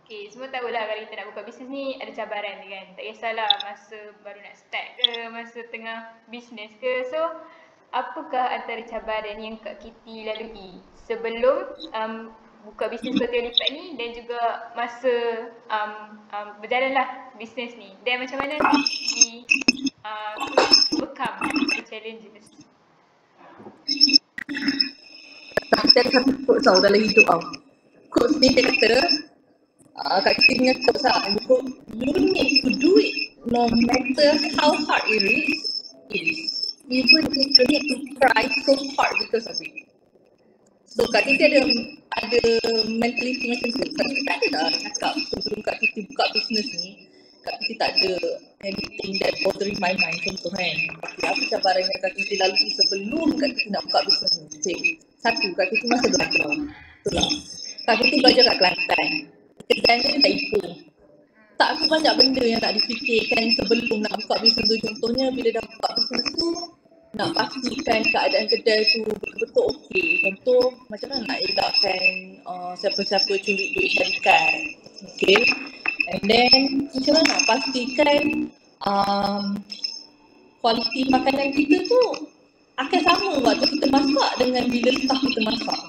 Okay. Semua tahulah kalau kita nak buka bisnes ni ada cabaran kan. Tak kisahlah masa baru nak start ke, masa tengah bisnes ke. So, apakah antara cabaran yang Kak Kiti lalui sebelum buka bisnes Kotiau Lipat ni dan juga masa berjalanlah bisnes ni. Dan macam mana Kiti to overcome the challenges? Kita ada satu quotes tau dalam hidup tau. Quotes ni dia kata, kat kita punya quotes lah, you need to do it no matter how hard it is. Even if you need to cry so hard because of it. So Kak Titi ada mentality macam tu. Kak Titi tak ada dah cakap sebelum Kak Titi buka bisnes ni, Kak Titi tak ada anything that bothering my mind. Contoh kan, apa cabaran yang Kak Titi lalui sebelum Kak Titi nak buka bisnes ni? Okay. Satu, Kak Titi masa belajar. Itulah. Kak Titi belajar kat Kelantan. Kedai ni tak ikut. Tak ada banyak benda yang tak difikirkan sebelum nak buka bisnes tu. Contohnya bila dah buka bisnes tu, nak pastikan keadaan kedai tu betul-betul okey. Contoh macam mana nak elakkan siapa-siapa curi duit syarikat. Okay. And then macam mana nak pastikan kualiti makanan kita tu akan sama waktu kita masak dengan bila staff kita masak.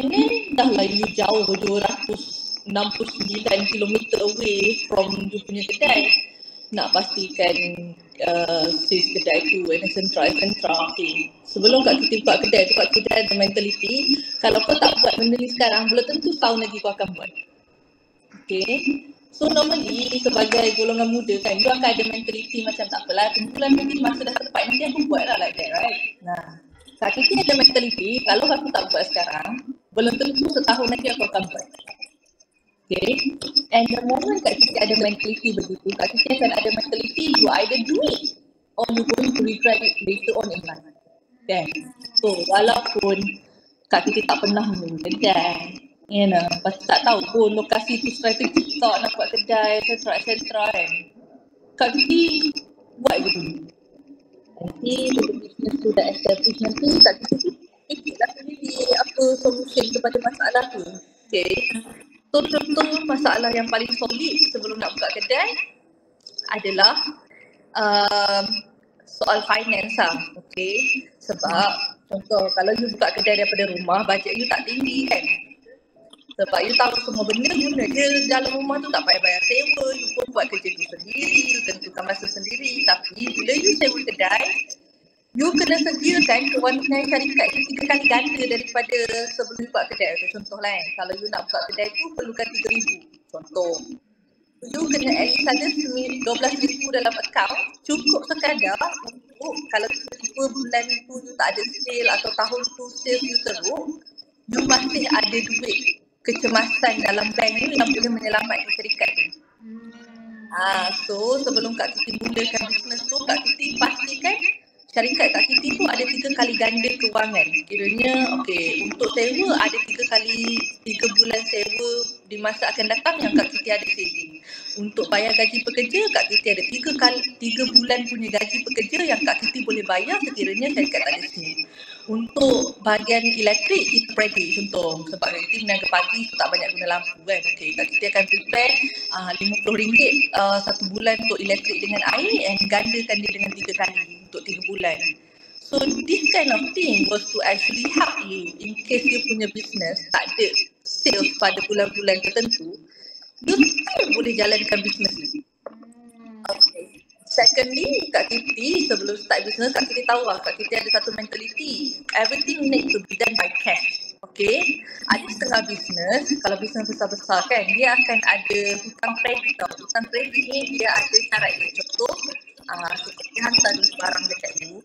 And then dah lah you jauh 269 km away from you punya kedai. Nak pastikan sales kedai tu sentra. Okay. Sebelum Kak Titi buka kedai tu, Kak Titi ada mentality, kalau kau tak buat benda ni sekarang, belum tentu tahun lagi kau akan buat. Okay. So normally sebagai golongan muda kan, you akan ada mentality macam tak apalah, kebetulan nanti masa dah tepat nanti aku buat lah like that, right? Nah, Kak Titi ada mentality, kalau aku tak buat sekarang, belum tentu setahun lagi aku akan buat. Okay, and the moment Kak Titi ada mentality begitu, Kak Titi akan ada mentality you either do it or you going to regret it later on in life. Okay, so walaupun Kak Titi tak pernah mula kedai, pasti tak tahu pun lokasi tu strategi tak nak buat kedai, sentra kan. Kak Titi buat je dulu. Nanti bila bisnes tu dah establish nanti, Kak Titi fikirlah sendiri apa solution kepada masalah tu. Okay. So contoh masalah yang paling solid sebelum nak buka kedai adalah soal finance lah. Okay. Sebab contoh kalau you buka kedai daripada rumah, bajet you tak tinggi kan. Sebab you tahu semua benda guna je dalam rumah tu, tak payah bayar sewa, you pun buat kerja tu sendiri, you tentukan masa sendiri. Tapi bila you sewa kedai, you kena sediakan kewangan syarikat 3 kali ganda daripada sebelum buka kedai. Contoh lah kalau you nak buka kedai tu perlukan 3,000. Contoh. You kena at least ada 12,000 dalam akaun, cukup sekadar untuk kalau tiba-tiba bulan tu you tak ada sale atau tahun tu sale you teruk, you masih ada duit kecemasan dalam bank ni yang boleh menyelamatkan syarikat tu. So sebelum Kak Titi mulakan bisnes tu, Kak Titi pastikan syarikat Kak Titi tu ada 3 kali ganda kewangan. Kiranya untuk sewa ada 3 bulan sewa di masa akan datang yang Kak Titi ada saving. Untuk bayar gaji pekerja, Kak Titi ada 3 bulan punya gaji pekerja yang Kak Titi boleh bayar sekiranya syarikat tak ada sale. Untuk bahagian elektrik, kita predict contoh sebab Kak Titi meniaga pagi so tak banyak guna lampu kan. Kak Titi akan prepare RM50 satu bulan untuk elektrik dengan air and gandakan dia dengan 3 kali untuk 3 bulan. So this kind of thing was to actually help you in case you punya business tak ada sales pada bulan-bulan tertentu, you still boleh jalankan business ni. Okay. Secondly, Kak Titi sebelum start business, Kak Titi tahu lah, Kak Titi ada satu mentality, everything need to be done by cash. Okay, ada setengah bisnes, kalau bisnes besar-besar kan, dia akan ada hutang kredit tau. Hutang kredit ni dia ada syarat dia. Contoh, seperti hantar barang dekat you.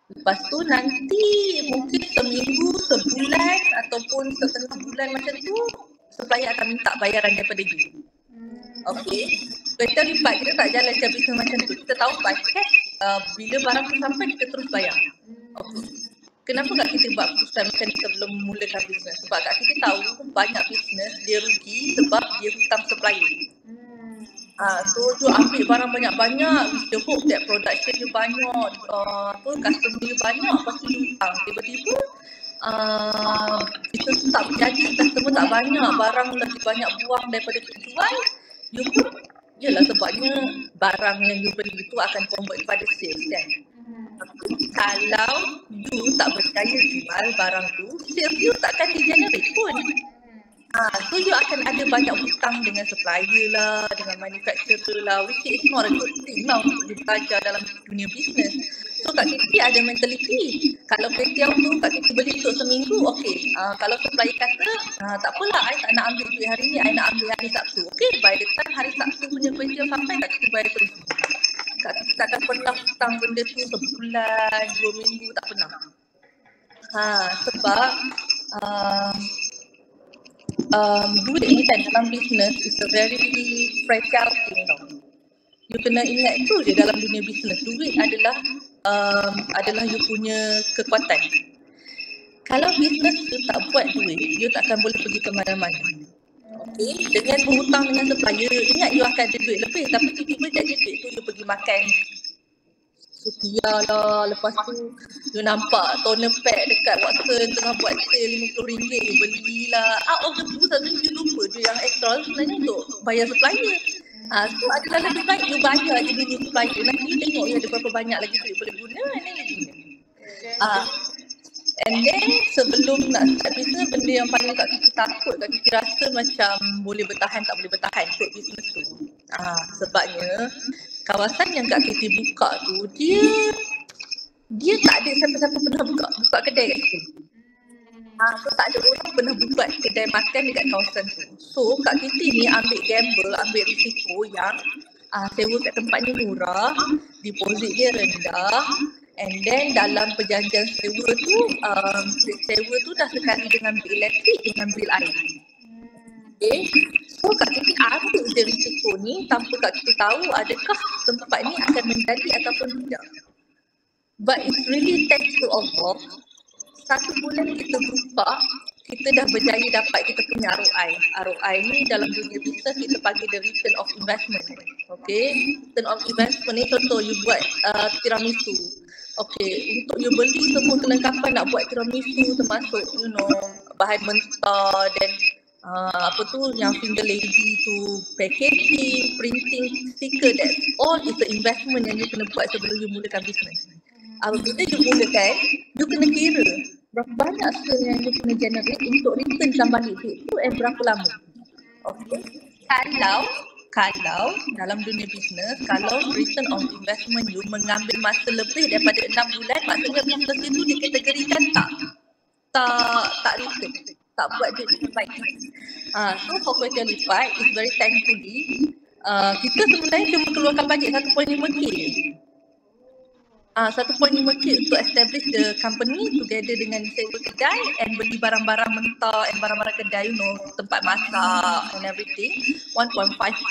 Lepas tu nanti mungkin seminggu, sebulan ataupun setengah bulan macam tu, supplier akan minta bayaran daripada you. Okay, kita lipat, kita tak jalankan bisnes macam tu. Kita tahu by cash, bila barang tu sampai kita terus bayar. Okay. Kenapa Kak Titi buat keputusan macam ni sebelum mulakan bisnes? Sebab Kak Titi tahu banyak bisnes dia rugi sebab dia hutang supplier. So you ambil barang banyak-banyak with the hope that production you banyak, customer you banyak, lepas tu you hutang. Tiba-tiba bisnes tu tak berjadi, customer tak banyak, barang lagi banyak buang daripada terjual, you pun yelah sebabnya barang yang you beli itu akan convert pada sales kan. Kalau you tak berjaya jual barang tu, sales you takkan di-generate pun. So you akan ada banyak hutang dengan supplier lah, dengan manufacturer lah, which is not a good thing lah untuk belajar dalam dunia bisnes. So Kak Kiti ada mentaliti, kalau kway teow tu Kak Kiti beli untuk seminggu, okay. Kalau supplier kata, tak apalah, I tak nak ambil duit hari ni, I nak ambil hari Sabtu. Okay, by the time hari Sabtu punya kway teow sampai, Kak Kiti bayar terus. Kak Kiti takkan pernah hutang benda tu sebulan, 2 minggu, tak pernah. Sebab duit ni kan dalam business is a very fragile thing tau. You kena ingat tu je dalam dunia business, duit adalah you punya kekuatan. Kalau business you tak buat duit, you takkan boleh pergi ke mana-mana. Okay, dengan berhutang dengan supplier, ingat you akan ada duit lebih, tapi tiba-tiba jadi duit tu you pergi makan Sukiya lah, lepas tu you nampak toner pad dekat Watson tengah buat sale RM50, you belilah. Out of the blue satu you lupa je yang extra sebenarnya untuk bayar supplier. So adalah lebih baik you bayar je dulu supplier, nanti you tengok you ada berapa banyak lagi duit boleh guna, and then you guna. And then sebelum nak start business, benda yang paling Kak Kiti takut, Kak Kiti rasa macam boleh bertahan tak boleh bertahan untuk business tu. Sebabnya kawasan yang Kak Kiti buka tu, dia tak ada siapa-siapa pernah buka kedai kat situ. So tak ada orang pernah buka kedai makan dekat kawasan tu. So Kak Kiti ni ambil gamble, ambil risiko yang sewa kat tempat ni murah, deposit dia rendah, and then dalam perjanjian sewa tu dah sekali dengan bil elektrik, dengan bil air. Okay. So Kak Kiti ambil je risiko ni tanpa Kak Kiti tahu adakah tempat ni akan menjadi ataupun tidak. But it's really thanks to Allah. 1 bulan kita buka, kita dah berjaya dapat kita punya ROI. ROI ni dalam dunia bisnes kita panggil the return of investment. Okay, return of investment ni contoh you buat tiramisu. Okay, untuk you beli semua kelengkapan nak buat tiramisu termasuk bahan mentah dan apa tu yang finger lady tu, packaging, printing, sticker, that all is the investment yang you kena buat sebelum you mulakan bisnes. Bila you mulakan, you kena kira berapa banyak skill yang you kena generate untuk returnkan balik duit tu and berapa lama. Okay. Kalau dalam dunia bisnes, kalau return on investment you mengambil masa lebih daripada 6 bulan, maksudnya bisnes itu dikategorikan tak return, tak buat duit dengan baik. So for kway teow lipat is very thankfully kita sebenarnya cuma keluarkan bajet 1.5k. 1.5k untuk establish the company together dengan sewa kedai and beli barang-barang mentah and barang-barang kedai, tempat masak and everything, 1.5k.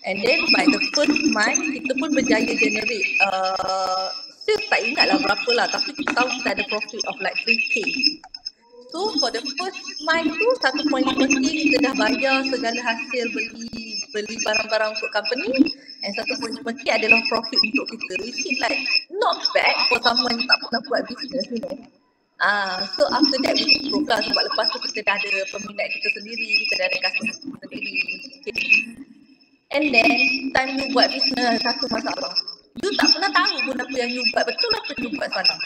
And then by the first month, kita pun berjaya generate, sales tak ingat lah berapa lah, tapi kita tahu kita ada profit of like 3k. So for the first month tu 1.5k kita dah bayar segala hasil beli barang-barang untuk company, and 1.5k adalah profit untuk kita, which is like not bad for someone yang tak pernah buat business, So after that we improve lah, sebab lepas tu kita dah ada peminat kita sendiri, kita dah ada customer sendiri. Okay. And then time you buat business, satu masalah, you tak pernah tahu pun apa yang you buat betul, apa yang you buat salah.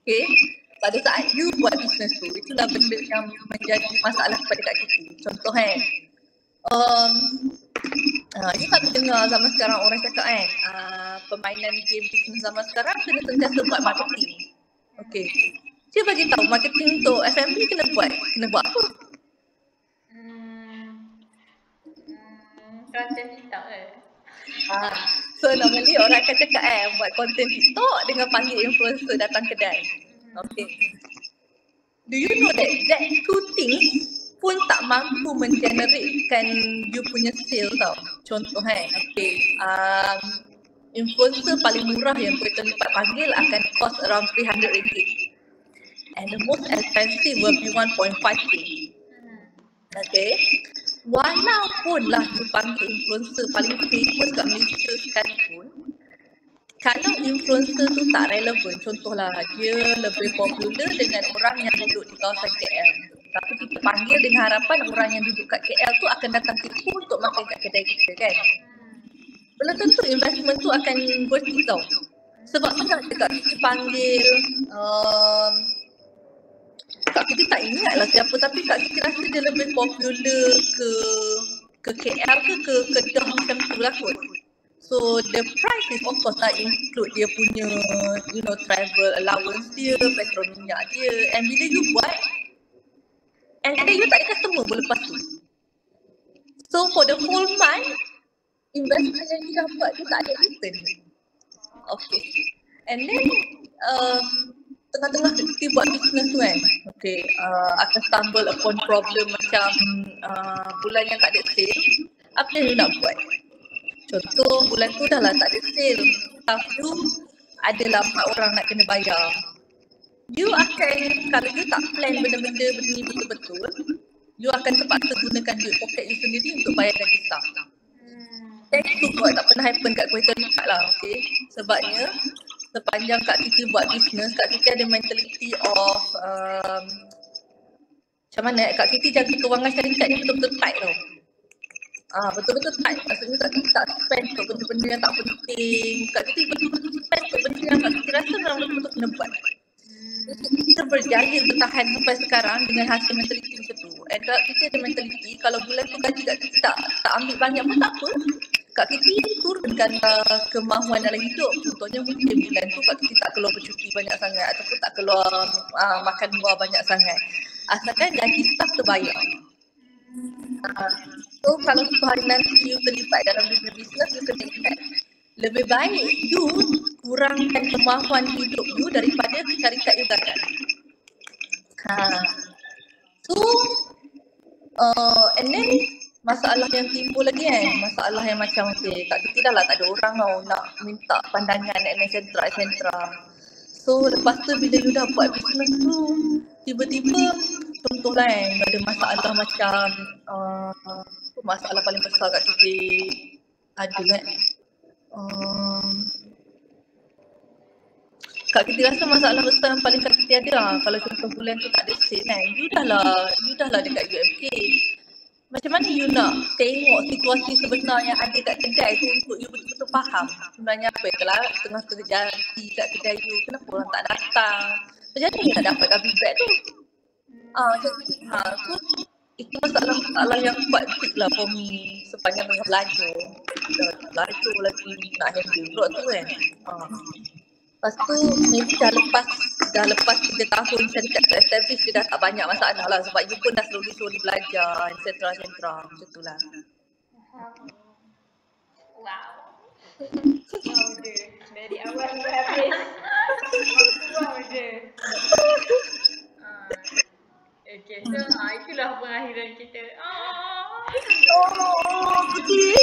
Okay. Pada saat you buat business tu, itulah benda yang menjadi masalah pada Kak Kiti. Contoh you tak dengar zaman sekarang orang cakap permainan game business zaman sekarang kena sentiasa buat marketing. Okay. Dia bagi tahu marketing untuk F&B kena buat apa? Konten TikTok So normally orang akan cakap buat konten TikTok dengan panggil influencer datang kedai. Okay. Do you know that two things pun tak mampu mengeneratekan you punya sale tau. Contoh okay. Influencer paling murah yang kway teow lipat panggil akan cost around RM300. And the most expensive will be 1.5k. Okay. Walaupun lah you panggil influencer paling famous kat Malaysia sekalipun, kalau influencer tu tak relevan, contohlah dia lebih popular dengan orang yang duduk di kawasan KL, tapi kita panggil dengan harapan orang yang duduk kat KL tu akan datang tipu untuk makan kat kedai kita kan, belum tentu investment tu akan worth it tau. Sebab pernah dekat kita panggil Kak kita tak ingat lah siapa, tapi Kak kita rasa dia lebih popular ke KL ke Kedah macam tu lah kot. So the price is of course tak include dia punya travel allowance dia, petrol minyak dia, and bila you buat and then you tak ada customer pun lepas tu. So for the whole month investment yang you dapat tu tak ada return. Okay. And then tengah-tengah kita buat business tu kan, okay, akan stumble upon problem macam bulan yang tak ada sale, apa yang you nak buat? Contoh bulan tu dah lah tak ada sale, staff you adalah 4 orang nak kena bayar. You akan, kalau you tak plan benda-benda ni betul-betul, you akan terpaksa gunakan duit poket you sendiri untuk bayar gaji staff. Thanks to God tak pernah happen kat Kuala Lumpur lah, okay. Sebabnya sepanjang Kak Titi buat bisnes, Kak Titi ada mentality of macam mana Kak Titi jaga kewangan syarikat ni betul-betul tight tau. Betul-betul tight. Maksudnya Kak Titi tak spend untuk benda-benda yang tak penting. Kak Titi betul-betul spend untuk benda yang Kak Titi rasa memang betul-betul kena buat. Kita berjaya bertahan sampai sekarang dengan hasil mentality macam tu. And Kak Titi ada mentality kalau bulan tu gaji Kak Titi tak ambil banyak pun tak apa. Kak Titi turunkan kemahuan dalam hidup. Contohnya mungkin bulan tu Kak Titi tak keluar bercuti banyak sangat ataupun tak keluar makan luar banyak sangat. Asalkan gaji staff terbayar. So kalau satu hari nanti you terlibat dalam bisnes, you kena ingat lebih baik you kurangkan kemahuan hidup you daripada syarikat you gagal. So and then masalah yang timbul lagi kan, masalah yang macam okay, Kak Titi dah lah tak ada orang tau nak minta pandangan etc. So lepas tu bila you dah buat bisnes tu, tiba-tiba contoh lah kan, ada masalah macam masalah paling besar Kak Titi ada kan. Kak Titi rasa masalah besar yang paling Kak Titi ada lah, kalau contoh bulan tu tak ada sale kan, you dah lah dekat UMK. Macam mana you nak tengok situasi sebenar yang ada kat kedai tu untuk you betul-betul faham sebenarnya apa yang tengah terjadi kat kedai you, kenapa orang tak datang, macam mana you nak dapatkan feedback tu? Macam tu. So itu masalah yang quite big lah for me sepanjang tengah belajar. Belajar lagi nak handle pula tu kan. Lepas tu maybe dah lepas 3 tahun syarikat tu establish, dia dah tak banyak masalah lah sebab you pun dah slowly belajar etc. Macam tu lah. Wow je. Dari awal hingga habis wow je. Okay, so itulah pengakhiran kita. Putih.